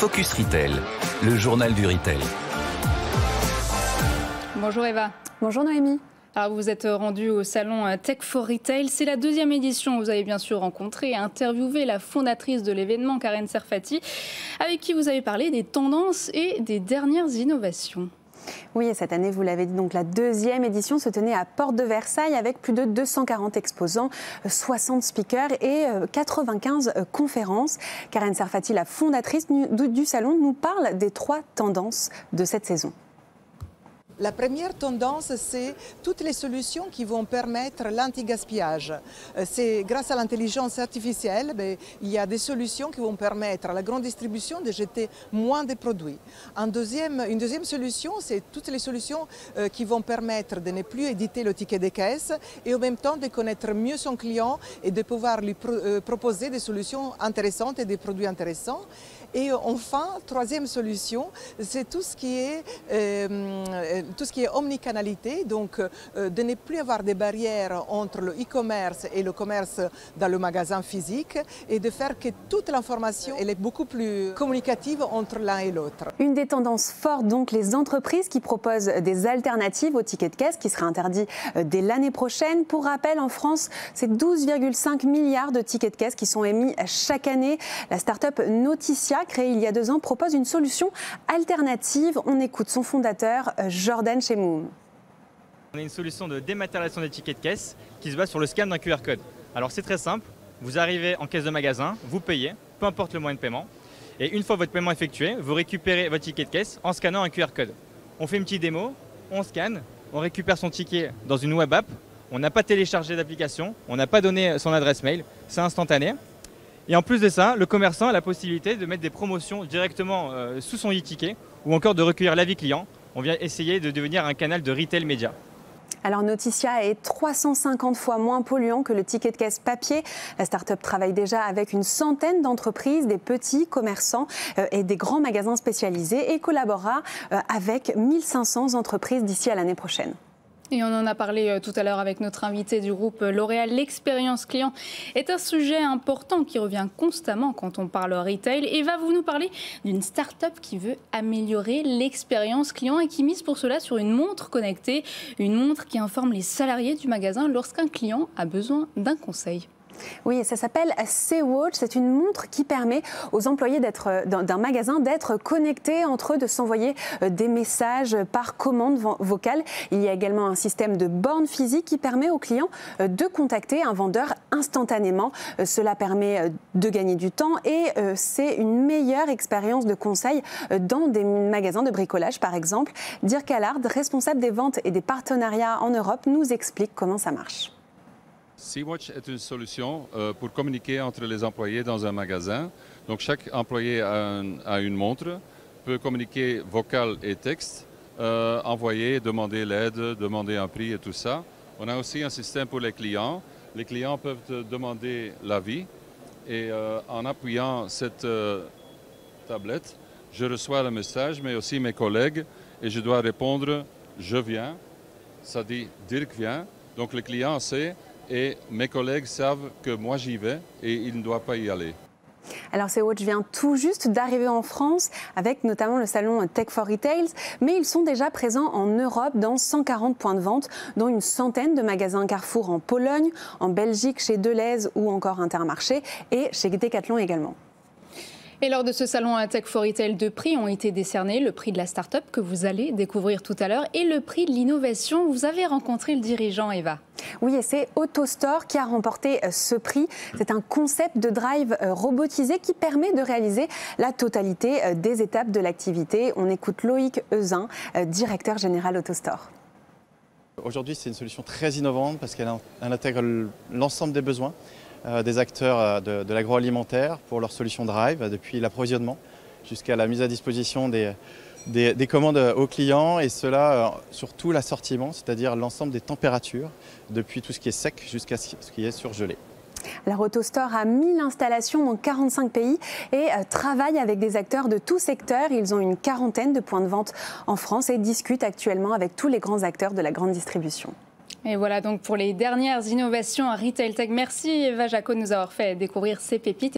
Focus Retail, le journal du retail. Bonjour Eva. Bonjour Noémie. Alors vous êtes rendu au salon Tech for Retail. C'est la deuxième édition. Vous avez bien sûr rencontré et interviewé la fondatrice de l'événement, Karen Serfati, avec qui vous avez parlé des tendances et des dernières innovations. Oui, et cette année, vous l'avez dit, donc la deuxième édition se tenait à Porte de Versailles avec plus de 240 exposants, 60 speakers et 95 conférences. Karen Serfati, la fondatrice du salon, nous parle des 3 tendances de cette saison. La première tendance, c'est toutes les solutions qui vont permettre l'anti-gaspillage. C'est grâce à l'intelligence artificielle, il y a des solutions qui vont permettre à la grande distribution de jeter moins de produits. Une deuxième solution, c'est toutes les solutions qui vont permettre de ne plus éditer le ticket de caisse et en même temps de connaître mieux son client et de pouvoir lui proposer des solutions intéressantes et des produits intéressants. Et enfin, troisième solution, c'est tout ce qui est omnicanalité, donc de ne plus avoir de barrières entre le e-commerce et le commerce dans le magasin physique et de faire que toute l'information est beaucoup plus communicative entre l'un et l'autre. Une des tendances fortes, donc, les entreprises qui proposent des alternatives au ticket de caisse qui sera interdit dès l'année prochaine. Pour rappel, en France, c'est 12,5 milliards de tickets de caisse qui sont émis chaque année. La start-up Noticia, créée il y a 2 ans, propose une solution alternative. On écoute son fondateur, Jordan Chemoum. On a une solution de dématérialisation des tickets de caisse qui se base sur le scan d'un QR code. Alors c'est très simple, vous arrivez en caisse de magasin, vous payez, peu importe le moyen de paiement. Et une fois votre paiement effectué, vous récupérez votre ticket de caisse en scannant un QR code. On fait une petite démo, on scanne, on récupère son ticket dans une web app. On n'a pas téléchargé d'application, on n'a pas donné son adresse mail, c'est instantané. Et en plus de ça, le commerçant a la possibilité de mettre des promotions directement sous son e-ticket ou encore de recueillir l'avis client. On vient essayer de devenir un canal de retail média. Alors Noticia est 350 fois moins polluant que le ticket de caisse papier. La start-up travaille déjà avec une centaine d'entreprises, des petits commerçants et des grands magasins spécialisés et collaborera avec 1500 entreprises d'ici à l'année prochaine. Et on en a parlé tout à l'heure avec notre invité du groupe L'Oréal. L'expérience client est un sujet important qui revient constamment quand on parle retail. Et va vous nous parler d'une start-up qui veut améliorer l'expérience client et qui mise pour cela sur une montre connectée, une montre qui informe les salariés du magasin lorsqu'un client a besoin d'un conseil. Oui, ça s'appelle C-Watch. C'est une montre qui permet aux employés d'un magasin d'être connectés entre eux, de s'envoyer des messages par commande vocale. Il y a également un système de borne physique qui permet aux clients de contacter un vendeur instantanément. Cela permet de gagner du temps et c'est une meilleure expérience de conseil dans des magasins de bricolage, par exemple. Dirk Allard, responsable des ventes et des partenariats en Europe, nous explique comment ça marche. C-Watch est une solution pour communiquer entre les employés dans un magasin. Donc chaque employé a une montre, peut communiquer vocal et texte, envoyer, demander l'aide, demander un prix et tout ça. On a aussi un système pour les clients. Les clients peuvent demander l'avis et en appuyant cette tablette, je reçois le message, mais aussi mes collègues, et je dois répondre « je viens », ça dit « Dirk vient », donc le client sait. Et mes collègues savent que moi j'y vais et ils ne doivent pas y aller. Alors C-Watch vient tout juste d'arriver en France avec notamment le salon Tech for Retail, mais ils sont déjà présents en Europe dans 140 points de vente, dont une centaine de magasins Carrefour en Pologne, en Belgique chez Delhaize ou encore Intermarché et chez Decathlon également. Et lors de ce salon Tech for Retail, 2 prix ont été décernés. Le prix de la start-up que vous allez découvrir tout à l'heure et le prix de l'innovation. Vous avez rencontré le dirigeant, Eva. Oui, et c'est AutoStore qui a remporté ce prix. C'est un concept de drive robotisé qui permet de réaliser la totalité des étapes de l'activité. On écoute Loïc Euzin, directeur général AutoStore. Aujourd'hui, c'est une solution très innovante parce qu'elle intègre l'ensemble des besoins des acteurs de l'agroalimentaire pour leurs solutions Drive, depuis l'approvisionnement jusqu'à la mise à disposition des commandes aux clients et cela sur tout l'assortiment, c'est-à-dire l'ensemble des températures, depuis tout ce qui est sec jusqu'à ce qui est surgelé. Alors AutoStore a 1000 installations dans 45 pays et travaille avec des acteurs de tout secteur. Ils ont une quarantaine de points de vente en France et discutent actuellement avec tous les grands acteurs de la grande distribution. Et voilà donc pour les dernières innovations à Retail Tech. Merci Eva Jaco de nous avoir fait découvrir ces pépites.